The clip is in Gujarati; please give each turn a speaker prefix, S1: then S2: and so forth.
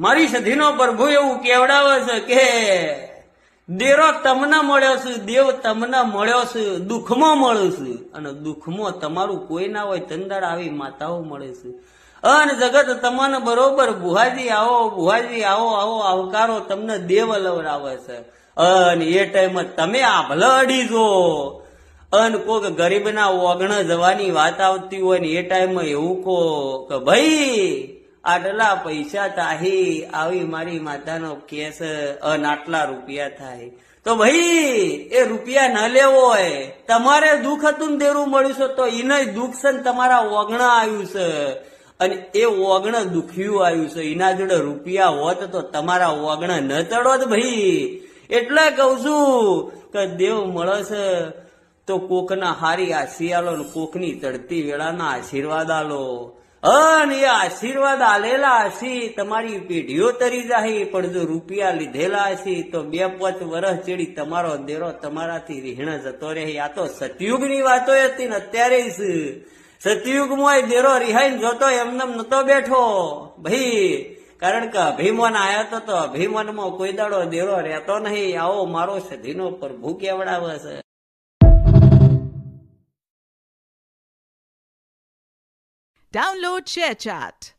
S1: મારી સધીનો પ્રભુ એવું કેવડાવે છે કે દેરો તમને મળ્યો છે, દેવ તમને મળ્યો છે, દુઃખમાં મળ્યો છે, અને દુઃખમાં તમારું કોઈ ના હોય ચંદડ આવી માતાઓ મળે છે. અન જગત તમને બરોબર બુહાજી આવો આવો આવકારો તમને દેવ લવરાવે છે. અને એ ટાઈમ તમે આભલા અડી જો અને કોક ગરીબના ઓગણ જવાની વાત આવતી હોય ને એ ટાઈમમાં એવું કહો કે ભાઈ આટલા પૈસા તાહી આવી મારી માતાનો કેસ અને આટલા રૂપિયા થાય તો ભાઈ એ રૂપિયા ન લેવો હોય. તમારે દુઃખ હતું ને દેરું મળ્યું છે તો એને દુઃખ છે ને તમારા ઓગણા આવ્યું છે અને એ ઓગણ દુખ્યું આવ્યું છે. એના જોડે રૂપિયા હોત તો તમારા ઓગણ ન ચડોત ભાઈ. એટલે કઉ છું કે દેવ મળે છે તો કોકના હારી આશીર્વાદ આલો, કોકની ચડતી વેળાના આશીર્વાદ આલો. અને એ આશીર્વાદ આલેલા હશી તમારી પેઢીઓ તરી જાય, પણ જો રૂપિયા લીધેલા હશી તો 2-5 વર્ષ ચેડી તમારો દેરો તમારાથી રીહણ જતો રહે. આ તો સતયુગની વાતો હતી ને અત્યારે સતયુગમાં દેરો રિહાઈને જોતો એમને નતો બેઠો ભાઈ. કારણ કે અભિમાન આવ્યો તો અભિમાનમાં કોઈ દાડો દેરો રહેતો નહીં. આવો મારો સધીનો પ્રભુ કેવડાવે છે.
S2: Download ShareChat.